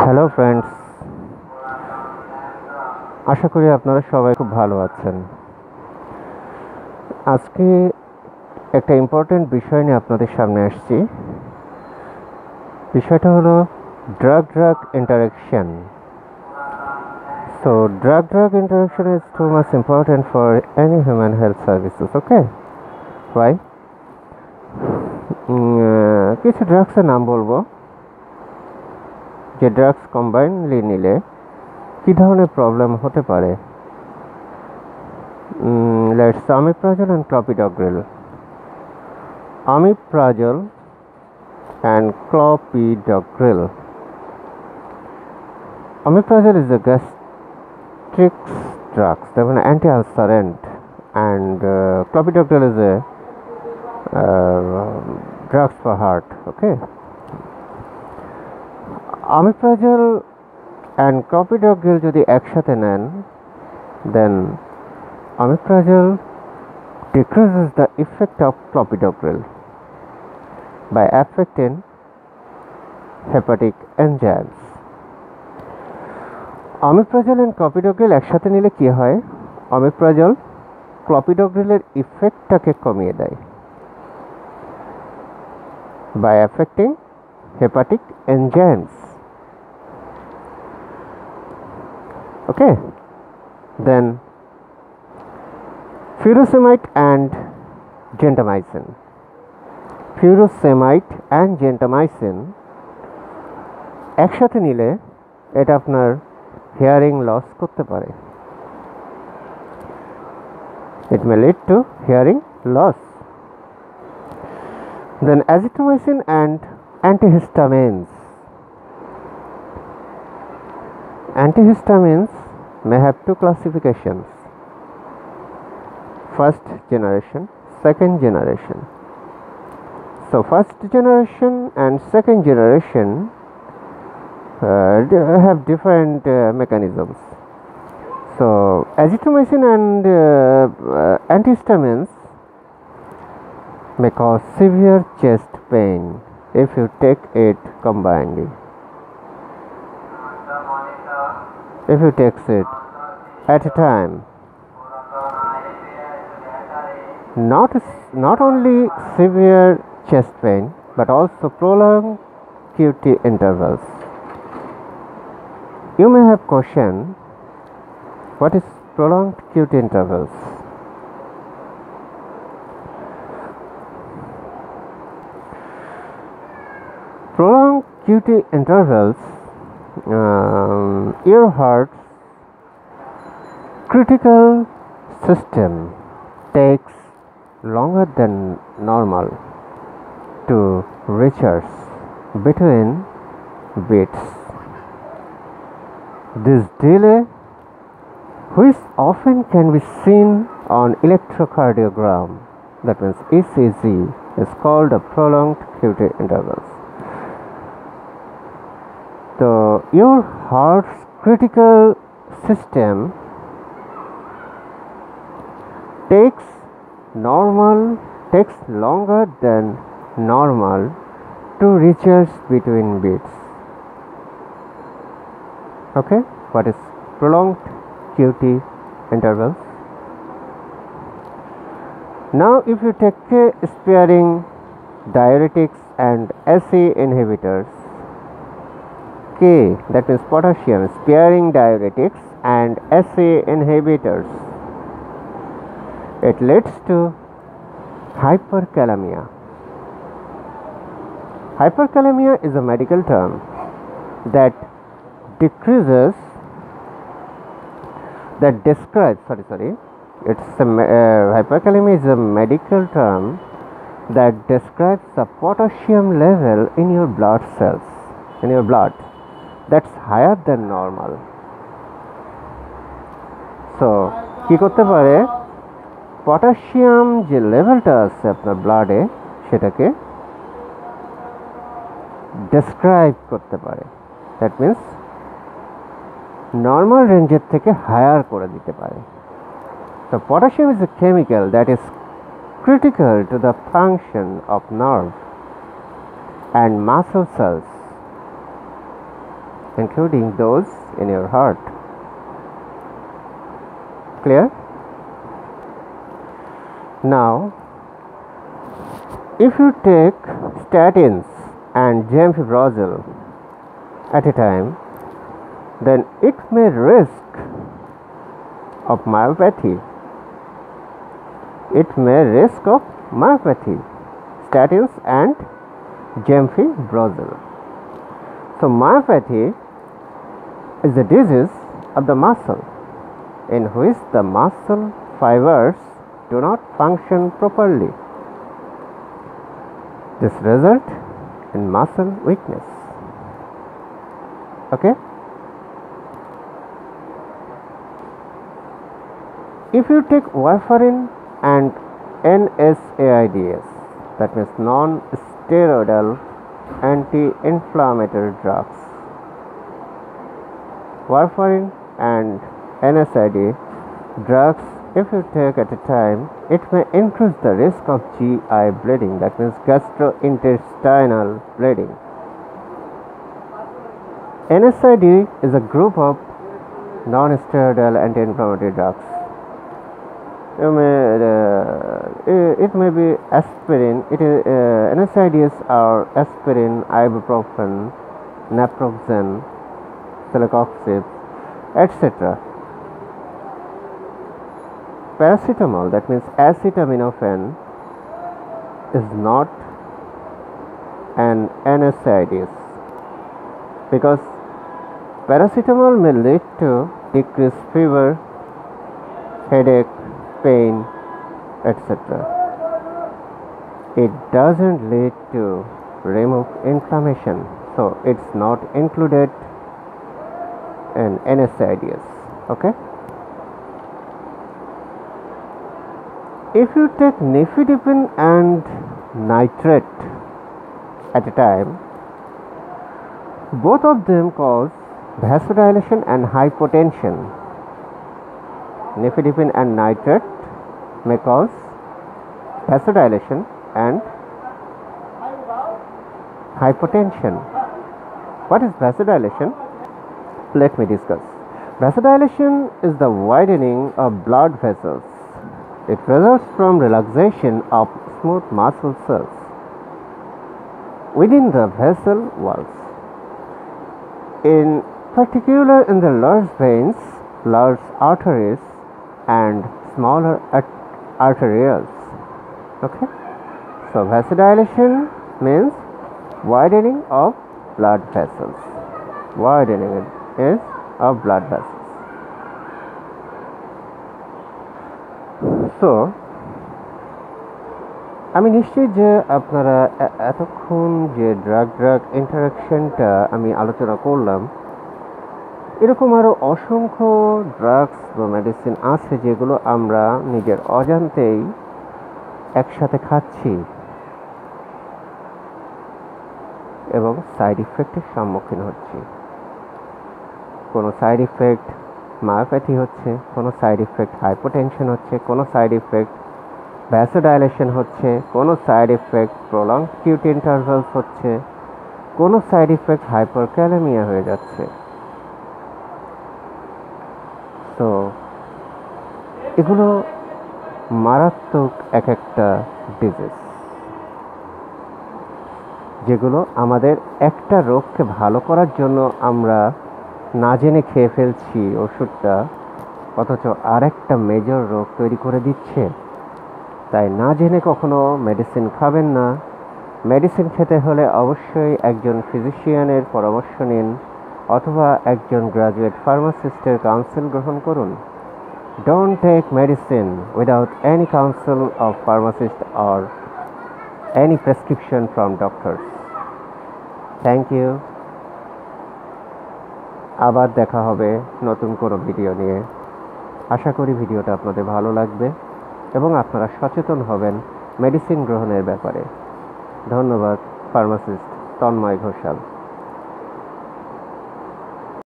Hello friends, আশা করি আপনারা সবাই খুব ভালো আছেন। আজকে একটা ইম্পর্টেন্ট বিষয় নিয়ে আপনাদের সামনে আসছি। বিষয়টা হলো drug interaction. So drug interaction is too much important for any human health services. Okay, why? কিছু ড্রাগসের নাম বলবো, যে ড্রাগস কম্বাইনলি নিলে কী ধরনের প্রবলেম হতে পারে। Let's omeprazole and clopidogrel. Omeprazole and clopidogrel. Omeprazole is a gastric drug, an anti-ulcerant, and clopidogrel is a drugs for heart. Okay. Omeprazole and clopidogrel যদি একসাথে নেন, then omeprazole decreases the effect of clopidogrel by affecting hepatic enzymes. omeprazole and clopidogrel একসাথে নিলে কি হয়? omeprazole clopidogrel-এর ইফেক্টটাকে কমিয়ে দেয় by affecting hepatic enzymes. Okay, then furosemide and gentamicin. Furosemide and gentamicin একসাথে নিলে এটা আপনার হিয়ারিং লস করতে পারে। It may lead to hearing loss. Then azithromycin and antihistamines. Antihistamines may have two classifications: first generation, second generation. So first generation and second generation have different mechanisms. So azithromycin and antihistamines may cause severe chest pain if you take it combinedly. If you take it at a time, not only severe chest pain but also prolonged QT intervals. You may have question, what is prolonged QT intervals? Prolonged QT intervals, your heart's critical system takes longer than normal to recharge between beats. This delay, which often can be seen on electrocardiogram, that means ECG, is called a prolonged QT intervals. So your heart's critical system takes longer than normal to recharge between beats. Okay, what is prolonged QT intervals? Now if you take sparing diuretics and SE inhibitors, K, that means potassium sparing diuretics and SE inhibitors, it leads to hyperkalemia. Hyperkalemia is a medical term that hyperkalemia is a medical term that describes the potassium level in your blood cells, in your blood, that's higher than normal. So কি করতে পারে? Potassium যে লেভেলটা আছে আপনার ব্লাডে সেটাকে describe করতে পারে, দ্যাট মিন্স নর্মাল রেঞ্জের থেকে হায়ার করে দিতে পারে। So potassium is a chemical that is critical to the function of nerve and muscle cells including those in your heart. Clear? Now, if you take statins and gemfibrozil at a time, then it may risk of myopathy. It may risk of myopathy. Statins and gemfibrozil. So myopathy is a disease of the muscle in which the muscle fibers do not function properly. This results in muscle weakness. Okay? If you take warfarin and NSAIDs, that means non-steroidal anti-inflammatory drugs, warfarin and NSAID drugs, if you take at a time, it may increase the risk of GI bleeding, that means gastrointestinal bleeding. NSAID is a group of non-steroidal anti-inflammatory drugs. It may be aspirin. NSAIDs are aspirin, ibuprofen, naproxen, celecoxib, etc. Paracetamol, that means acetaminophen, is not an NSAID because paracetamol may lead to decreased fever, headache, pain, etc. It doesn't lead to remove inflammation, so it's not included in NSAIDs. Okay? If you take nifedipine and nitrate at a time, both of them cause vasodilation and hypotension. Nifedipine and nitrate may cause vasodilation and hypotension. What is vasodilation? Let me discuss. Vasodilation is the widening of blood vessels. It results from relaxation of smooth muscle cells within the vessel walls, in particular in the large veins, large arteries, and smaller arterioles. Okay? So vasodilation means widening of blood vessels. Widening is of blood vessels. So আমি নিশ্চয়ই যে আপনারা এতক্ষণ যে drug ইন্টারাকশনটা আমি আলোচনা করলাম, এরকম আরও অসংখ্য ড্রাগস বা মেডিসিন আছে যেগুলো আমরা নিজের অজান্তেই একসাথে খাচ্ছি এবং সাইড ইফেক্টের সম্মুখীন হচ্ছি। কোনো সাইড ইফেক্ট মায়োপ্যাথি হচ্ছে, কোনো সাইড ইফেক্ট হাইপোটেনশন হচ্ছে, কোনো সাইড ইফেক্ট ভ্যাসোডাইলেশন হচ্ছে, কোনো side effect prolong cutie intervals হচ্ছে, কোনো সাইড ইফেক্ট হাইপারক্যালেমিয়া হয়ে যাচ্ছে। তো এগুলো মারাত্মক এক একটা ডিজিজ, যেগুলো আমাদের একটা রোগকে ভালো করার জন্য আমরা না জেনে খেয়ে ফেলছি ওষুধটা, অথচ আরেকটা মেজর রোগ তৈরি করে দিচ্ছে। তাই না জেনে কখনো মেডিসিন খাবেন না। মেডিসিন খেতে হলে অবশ্যই একজন ফিজিশিয়ানের পরামর্শ নিন অথবা একজন গ্রাজুয়েট ফার্মাসিস্টের কাউন্সিল গ্রহণ করুন। Don't take medicine without any counsel of pharmacist or any prescription from doctors. Thank you. আবার দেখা হবে নতুন কোনো ভিডিও নিয়ে। আশা করি ভিডিওটা আপনাদের ভালো লাগবে এবং আপনারা সচেতন হবেন মেডিসিন গ্রহণের ব্যাপারে। ধন্যবাদ। ফার্মাসিস্ট তন্ময় ঘোষাল।